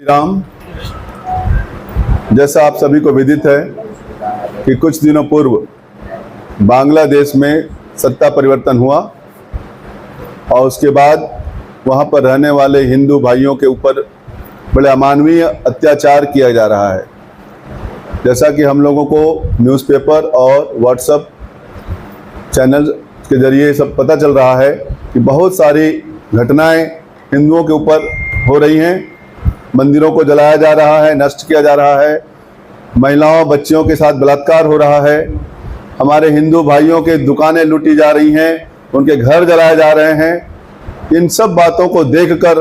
राम, जैसा आप सभी को विदित है कि कुछ दिनों पूर्व बांग्लादेश में सत्ता परिवर्तन हुआ और उसके बाद वहां पर रहने वाले हिंदू भाइयों के ऊपर बड़े अमानवीय अत्याचार किया जा रहा है। जैसा कि हम लोगों को न्यूज़पेपर और व्हाट्सएप चैनल के जरिए सब पता चल रहा है कि बहुत सारी घटनाएं हिंदुओं के ऊपर हो रही हैं। मंदिरों को जलाया जा रहा है, नष्ट किया जा रहा है, महिलाओं बच्चियों के साथ बलात्कार हो रहा है, हमारे हिंदू भाइयों के दुकानें लूटी जा रही हैं, उनके घर जलाए जा रहे हैं। इन सब बातों को देखकर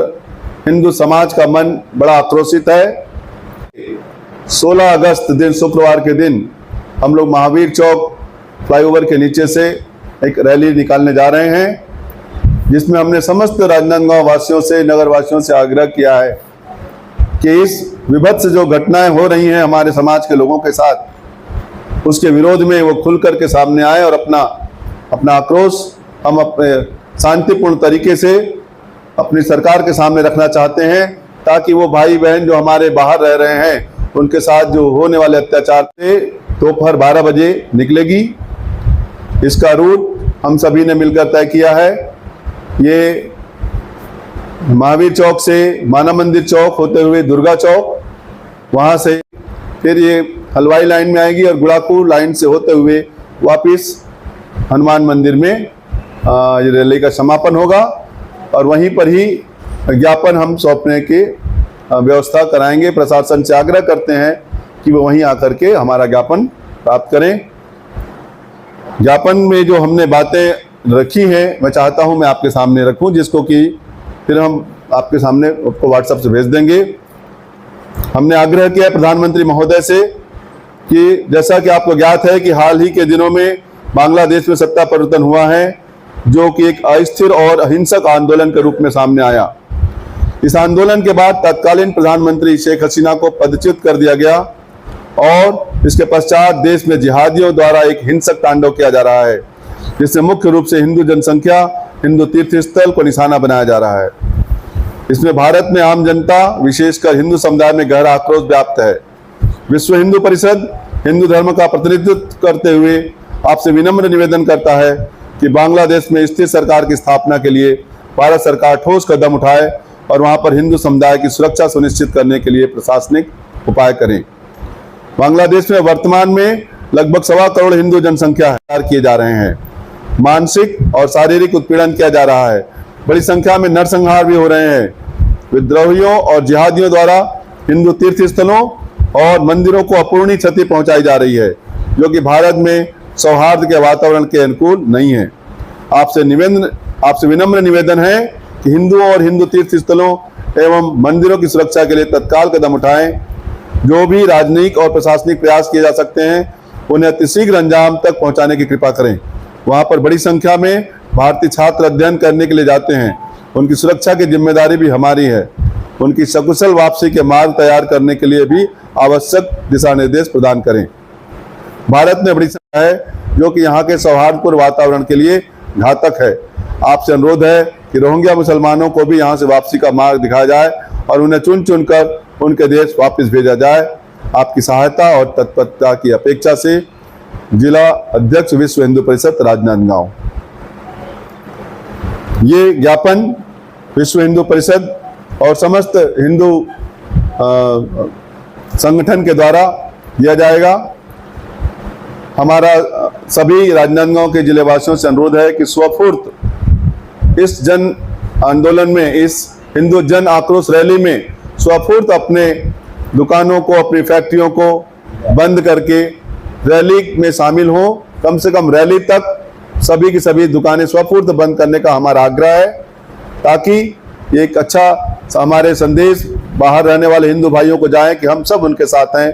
हिंदू समाज का मन बड़ा आक्रोशित है। 16 अगस्त दिन शुक्रवार के दिन हम लोग महावीर चौक फ्लाईओवर के नीचे से एक रैली निकालने जा रहे हैं, जिसमें हमने समस्त राजनांदगांव वासियों से, नगर वासियों से आग्रह किया है कि इस विभत्स जो घटनाएं हो रही हैं हमारे समाज के लोगों के साथ, उसके विरोध में वो खुल कर के सामने आए और अपना आक्रोश हम अपने शांतिपूर्ण तरीके से अपनी सरकार के सामने रखना चाहते हैं, ताकि वो भाई बहन जो हमारे बाहर रह रहे हैं उनके साथ जो होने वाले अत्याचार से दोपहर 12 बजे निकलेगी। इसका रूट हम सभी ने मिलकर तय किया है। ये महावीर चौक से माना मंदिर चौक होते हुए दुर्गा चौक, वहाँ से फिर ये हलवाई लाइन में आएगी और गुड़ापुर लाइन से होते हुए वापस हनुमान मंदिर में ये रैली का समापन होगा और वहीं पर ही ज्ञापन हम सौंपने की व्यवस्था कराएंगे। प्रशासन से आग्रह करते हैं कि वो वहीं आकर के हमारा ज्ञापन प्राप्त करें। ज्ञापन में जो हमने बातें रखी हैं मैं चाहता हूं मैं आपके सामने रखूं, जिसको कि फिर हम आपके सामने आपको व्हाट्सएप से भेज देंगे। हमने आग्रह किया प्रधानमंत्री महोदय से कि जैसा कि आपको ज्ञात है कि हाल ही के दिनों में बांग्लादेश में सत्ता परिवर्तन हुआ है, जो कि एक अस्थिर और अहिंसक आंदोलन के रूप में सामने आया। इस आंदोलन के बाद तत्कालीन प्रधानमंत्री शेख हसीना को पदच्युत कर दिया गया और इसके पश्चात देश में जिहादियों द्वारा एक हिंसक तांडव किया जा रहा है, जिससे मुख्य रूप से हिंदू जनसंख्या, हिंदू तीर्थ स्थल को निशाना बनाया जा रहा है। इसमें भारत में आम जनता, विशेषकर हिंदू समुदाय में गहरा आक्रोश व्याप्त है। विश्व हिंदू परिषद हिंदू धर्म का प्रतिनिधित्व करते हुए आपसे विनम्र निवेदन करता है कि बांग्लादेश में स्थिर सरकार की स्थापना के लिए भारत सरकार ठोस कदम उठाए और वहां पर हिंदू समुदाय की सुरक्षा सुनिश्चित करने के लिए प्रशासनिक उपाय करें। बांग्लादेश में वर्तमान में लगभग 1.25 करोड़ हिंदू जनसंख्या किए जा रहे हैं। मानसिक और शारीरिक उत्पीड़न किया जा रहा है। बड़ी संख्या में नरसंहार भी हो रहे हैं। विद्रोहियों और जिहादियों द्वारा हिंदू तीर्थ स्थलों और मंदिरों को अपूर्णीय क्षति पहुंचाई जा रही है, जो कि भारत में सौहार्द के वातावरण के अनुकूल नहीं है। आपसे विनम्र निवेदन है कि हिंदुओं और हिंदू तीर्थ स्थलों एवं मंदिरों की सुरक्षा के लिए तत्काल कदम उठाएं। जो भी राजनयिक और प्रशासनिक प्रयास किए जा सकते हैं उन्हें अतिशीघ्र अंजाम तक पहुंचाने की कृपा करें। वहां पर बड़ी संख्या में भारतीय छात्र अध्ययन करने के लिए जाते हैं, उनकी सुरक्षा की जिम्मेदारी भी हमारी है। उनकी सकुशल वापसी के मार्ग तैयार करने के लिए भी आवश्यक दिशा निर्देश प्रदान करें। भारत में बड़ी संख्या है जो कि यहाँ के सौहार्दपूर्ण वातावरण के लिए घातक है। आपसे अनुरोध है कि रोहिंग्या मुसलमानों को भी यहाँ से वापसी का मार्ग दिखाया जाए और उन्हें चुन चुन कर उनके देश वापस भेजा जाए। आपकी सहायता और तत्परता की अपेक्षा से जिला अध्यक्ष विश्व हिंदू परिषद राजनांदगांव। ये ज्ञापन विश्व हिंदू परिषद और समस्त हिंदू संगठन के द्वारा दिया जाएगा। हमारा सभी राजनांदगांव के जिले वासियों से अनुरोध है कि स्वफुर्त इस जन आंदोलन में, इस हिंदू जन आक्रोश रैली में स्वफुर्त अपने दुकानों को, अपनी फैक्ट्रियों को बंद करके रैली में शामिल हो। कम से कम रैली तक सभी की सभी दुकानें स्वफुर्त बंद करने का हमारा आग्रह है, ताकि एक अच्छा हमारे संदेश बाहर रहने वाले हिंदू भाइयों को जाए कि हम सब उनके साथ हैं।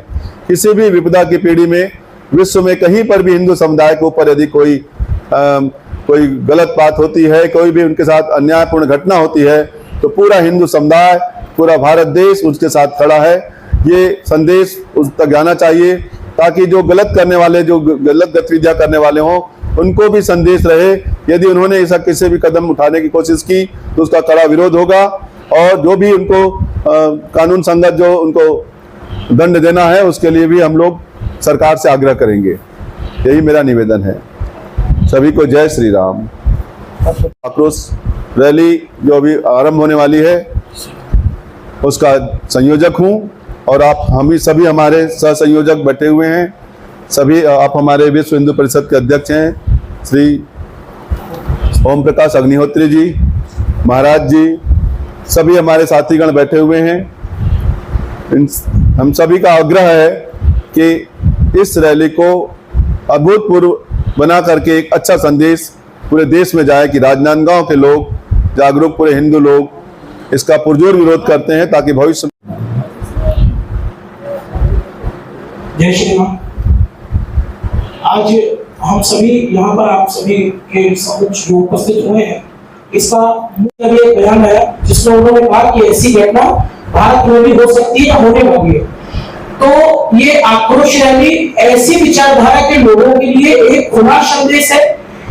किसी भी विपदा की पीढ़ी में विश्व में कहीं पर भी हिंदू समुदाय के ऊपर यदि कोई गलत बात होती है, कोई भी उनके साथ अन्यायपूर्ण घटना होती है, तो पूरा हिंदू समुदाय, पूरा भारत देश उसके साथ खड़ा है। ये संदेश उस तक जाना चाहिए, ताकि जो गलत करने वाले, जो गलत गतिविधियां करने वाले हों, उनको भी संदेश रहे। यदि उन्होंने ऐसा किसी भी कदम उठाने की कोशिश की तो उसका कड़ा विरोध होगा। और जो भी उनको कानून संगत जो उनको दंड देना है उसके लिए भी हम लोग सरकार से आग्रह करेंगे। यही मेरा निवेदन है। सभी को जय श्री राम। आक्रोश रैली जो अभी आरंभ होने वाली है उसका संयोजक हूं और आप हम ही सभी हमारे सह संयोजक बैठे हुए हैं। सभी आप हमारे विश्व हिंदू परिषद के अध्यक्ष हैं श्री ओम प्रकाश अग्निहोत्री जी महाराज जी, सभी हमारे साथीगण बैठे हुए हैं। हम सभी का आग्रह है कि इस रैली को अभूतपूर्व बना करके एक अच्छा संदेश पूरे देश में जाए कि राजनांदगांव के लोग जागरूक, पूरे हिंदू लोग इसका पुरजोर विरोध करते हैं ताकि भविष्य में। जय श्री राम। आज हम सभी यहाँ पर आप सभी के समक्ष जो उपस्थित हुए हैं, इसका मुख्य बयान है जिसमें उन्होंने कहा कि ऐसी घटना भारत में भी हो सकती है या होने वाली है। तो ये आक्रोश रैली ऐसी विचारधारा के लोगों के लिए एक खुला संदेश है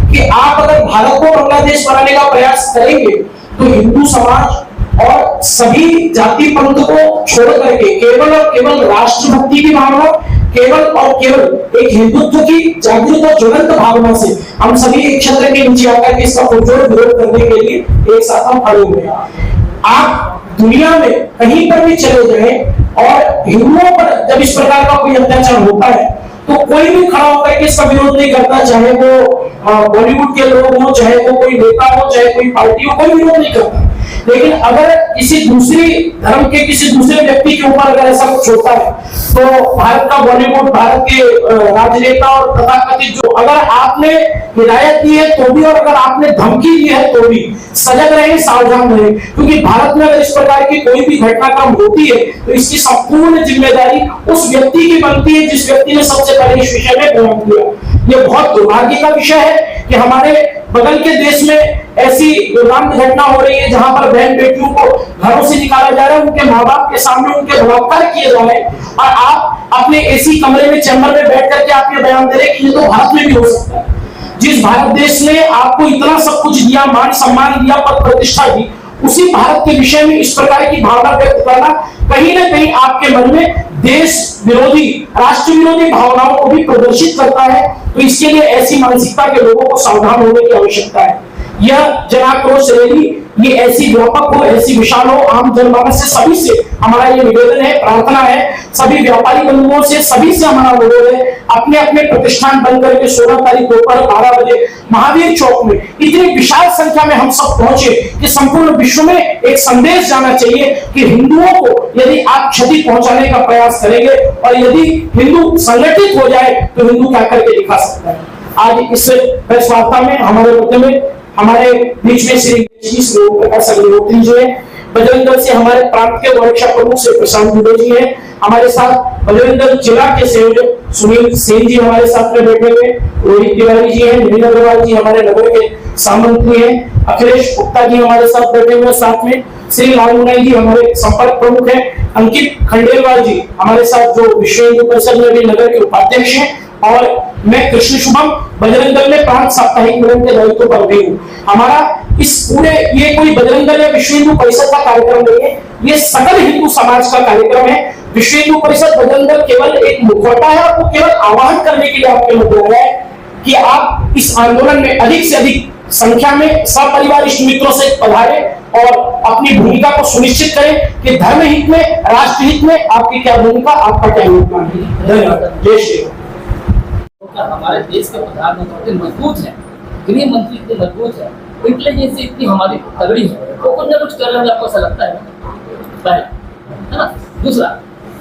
कि आप अगर भारत को बांग्लादेश बनाने का प्रयास करेंगे तो हिंदू समाज और सभी जाति पंथ को छोड़ करके केवल और केवल राष्ट्रभक्ति की भावना, केवल और केवल एक हिंदुत्व की जागृत और ज्वलंत भावना से हम सभी एक छत्र के नीचे आकर के इसका पुरजोर विरोध करने के लिए एक साथ हम खड़े हुए हैं। आप दुनिया में कहीं पर भी चले जाएं और हिंदुओं पर जब इस प्रकार का कोई अत्याचार होता है तो कोई भी खड़ा होकर के इसका विरोध नहीं करता, चाहे वो बॉलीवुड के लोग हो, चाहे वो कोई नेता हो, चाहे कोई पार्टी हो, कोई विरोध नहीं करता। लेकिन अगर किसी दूसरी धर्म के किसी दूसरे व्यक्ति के ऊपर अगर ऐसा कुछ होता है तो भारत का बॉलीवुड, भारत के राजनेता और तथाकथित जो अगर आपने हिदायत दी है तो भी और अगर आपने धमकी दी है तो भी सजग रहे, सावधान रहे, क्योंकि भारत में अगर इस प्रकार की कोई भी घटनाक्रम होती है तो इसकी संपूर्ण जिम्मेदारी उस व्यक्ति की बनती है जिस व्यक्ति ने सबसे पहले इस विषय में बयान दिया। ये बहुत दुर्भाग्य का विषय है कि हमारे बगल के देश में ऐसी दुर्भाग्य घटना हो रही है जहां पर बहन बेटियों को घरों से निकाला जा रहा है, उनके माँ बाप के सामने उनके बलात्कार किए जा रहे हैं और आप अपने एसी कमरे में चैम्बर में बैठ करके आप ये बयान दे रहे हैं कि ये तो भारत में भी हो सकता है। जिस भारत देश ने आपको इतना सब कुछ दिया, मान सम्मान दिया, पद प्रतिष्ठा दी, उसी भारत के विषय में इस प्रकार की भावना व्यक्त करना कहीं ना कहीं आपके मन में देश विरोधी, राष्ट्र विरोधी भावनाओं को भी प्रदर्शित करता है। तो इसके लिए ऐसी मानसिकता के लोगों को सावधान होने की आवश्यकता है। यह जन आक्रोश रैली ये ऐसी व्यापक हो, ऐसी विशाल हो, आम जनमानस से सभी से हमारा ये निवेदन है, प्रार्थना है, सभी व्यापारी बंधुओं से सभी से हमारा अनुरोध है, अपने अपने प्रतिष्ठान बंद करके 16 तारीख दोपहर 12 बजे महावीर चौक में इतनी विशाल संख्या में हम सब पहुंचे कि संपूर्ण विश्व में एक संदेश जाना चाहिए कि हिंदुओं को यदि आप क्षति पहुंचाने का प्रयास करेंगे और यदि हिंदू संगठित हो जाए तो हिंदू क्या करके दिखा सकता है। आज इस प्रेस वार्ता में हमारे मध्य में हमारे बीच में श्री ओम प्रकाश अग्निहोत्री जी हैं, बजरंग दल से हमारे प्रांत के मोर्चा प्रमुख श्री प्रशांत दुबे जी हैं, हमारे साथ बजरंग दल जिला के संयोजक सुनील सेन जी हमारे साथ में बैठे हुए, रोहित तिवारी जी हैं, नवीन अग्रवाल जी हमारे नगर के सामंत्री हैं, अखिलेश गुप्ता जी हमारे साथ बैठे हुए साथ में, श्री लालमुनाई जी हमारे संपर्क प्रमुख हैं, अंकित खंडेलवाल जी हमारे साथ जो विश्व हिंदू परिषद में भी नगर के उपाध्यक्ष हैं और मैं कृष्ण शुभम बजरंग दल में प्रांत साप्ताहिक मिलन के दायित्व पर भी हूँ। हमारा इस पूरे ये कोई बजरंग दल या विश्व हिंदू परिषद का कार्यक्रम नहीं है, ये सकल हिंदू समाज का कार्यक्रम है। विश्व हिंदू परिषद बजरंग दल केवल एक मुखौटा है और वो केवल आह्वान करने के लिए आपके मध्य आया है कि आप इस आंदोलन में अधिक से अधिक संख्या में सपरिवार इष्ट मित्रों से पधारे और अपनी भूमिका को सुनिश्चित करें कि धर्म हित में, राष्ट्र हित में आपकी क्या भूमिका, आपका क्या योगदान है। धन्यवाद। जय श्री राम। हमारे देश के प्रधानमंत्री मजबूत है, गृह मंत्री इतने मजबूत है, इंटेलिजेंस इतनी हमारी तगड़ी है, वो कुछ ना कुछ कर रहे हैं, आपको ऐसा लगता है पहला, है ना। दूसरा,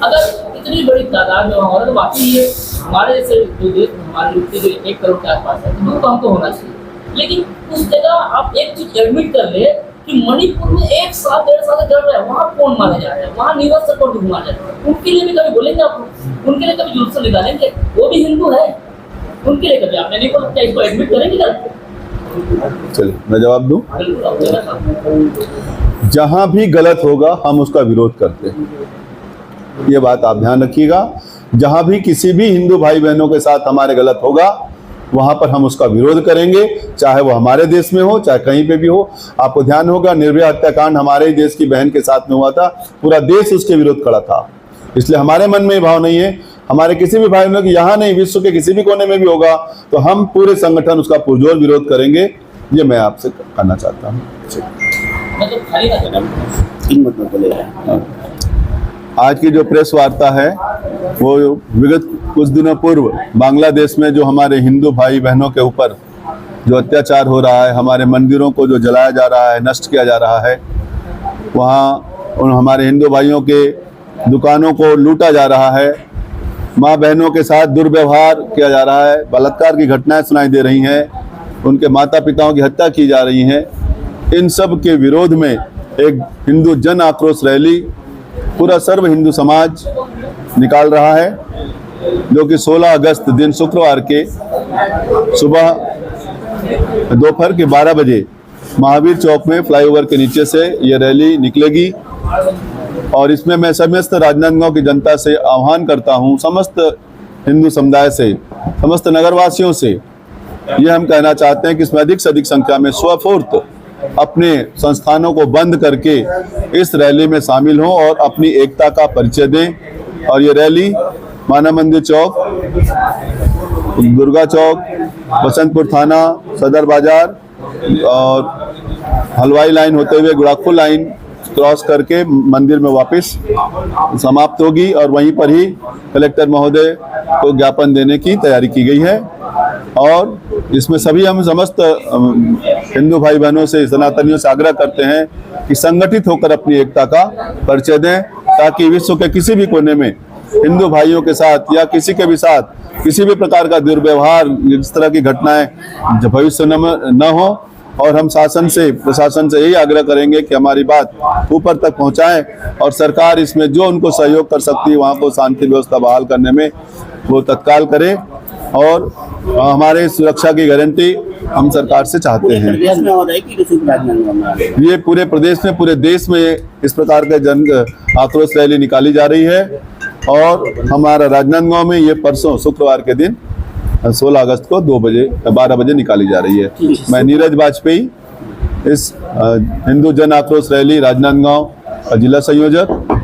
अगर इतनी बड़ी तादाद में वहाँ हो रहा है तो वाकई ये हमारे जैसे जो देश हमारे जो 1 करोड़ के आसपास है तो हमको तो होना चाहिए। लेकिन उस जगह आप एक चीज एडमिट कर ले कि मणिपुर में 1 साल 1.5 साल से चल रहा है, वहाँ कौन मारे जा रहे हैं, वहाँ नीरज चक्रवर्ती को घुमा जा रहा है, उनके लिए भी कभी बोलेंगे आप, उनके लिए कभी जुलूस निकालेंगे, वो भी हिंदू है, उनके लिए कभी आपने नहीं बोला, क्या इसको एडमिट करेंगे क्या? चलिए मैं जवाब दूं। जहां भी गलत होगा हम उसका विरोध करते हैं, ये बात आप ध्यान रखिएगा। जहां भी किसी भी हिंदू भाई बहनों के साथ हमारे गलत होगा वहाँ पर हम उसका विरोध करेंगे, चाहे वो हमारे देश में हो चाहे कहीं पे भी हो। आपको ध्यान होगा निर्भया हत्याकांड हमारे ही देश की बहन के साथ में हुआ था, पूरा देश उसके विरोध खड़ा था। इसलिए हमारे मन में ये भाव नहीं है, हमारे किसी भी भाई बहनों की यहाँ नहीं विश्व के किसी भी कोने में भी होगा तो हम पूरे संगठन उसका पुरजोर विरोध करेंगे। ये मैं आपसे कहना चाहता हूँ। मतलब खाली ना आज की जो प्रेस वार्ता है वो विगत कुछ दिनों पूर्व बांग्लादेश में जो हमारे हिंदू भाई बहनों के ऊपर जो अत्याचार हो रहा है, हमारे मंदिरों को जो जलाया जा रहा है, नष्ट किया जा रहा है, वहाँ उन हमारे हिंदू भाइयों के दुकानों को लूटा जा रहा है, माँ बहनों के साथ दुर्व्यवहार किया जा रहा है, बलात्कार की घटनाएं सुनाई दे रही हैं, उनके माता पिताओं की हत्या की जा रही है। इन सब के विरोध में एक हिंदू जन आक्रोश रैली पूरा सर्व हिंदू समाज निकाल रहा है, जो कि 16 अगस्त दिन शुक्रवार के सुबह दोपहर के 12 बजे महावीर चौक में फ्लाईओवर के नीचे से ये रैली निकलेगी। और इसमें मैं समस्त राजनांदगांव की जनता से आह्वान करता हूं, समस्त हिंदू समुदाय से, समस्त नगरवासियों से ये हम कहना चाहते हैं कि इसमें अधिक से अधिक संख्या में स्वफूर्त अपने संस्थानों को बंद करके इस रैली में शामिल हों और अपनी एकता का परिचय दें। और ये रैली माना मंदिर चौक, दुर्गा चौक, बसंतपुर थाना, सदर बाजार और हलवाई लाइन होते हुए गुड़ाखू लाइन क्रॉस करके मंदिर में वापस समाप्त होगी। और वहीं पर ही कलेक्टर महोदय को ज्ञापन देने की तैयारी की गई है। और इसमें सभी हम समस्त हिंदू भाई बहनों से, सनातनियों से आग्रह करते हैं कि संगठित होकर अपनी एकता का परिचय दें, ताकि विश्व के किसी भी कोने में हिंदू भाइयों के साथ या किसी के भी साथ किसी भी प्रकार का दुर्व्यवहार, इस तरह की घटनाएं भविष्य न हो। और हम शासन से, प्रशासन से यही आग्रह करेंगे कि हमारी बात ऊपर तक पहुंचाएं और सरकार इसमें जो उनको सहयोग कर सकती है वहां को शांति व्यवस्था बहाल करने में वो तत्काल करे। और हमारे सुरक्षा की गारंटी हम सरकार से चाहते हैं। ये पूरे प्रदेश में, पूरे देश में इस प्रकार के जन आक्रोश रैली निकाली जा रही है। और हमारा राजनांदगांव में ये परसों शुक्रवार के दिन 16 अगस्त को 12 बजे निकाली जा रही है। मैं नीरज वाजपेयी, इस हिंदू जन आक्रोश रैली राजनांदगांव का जिला संयोजक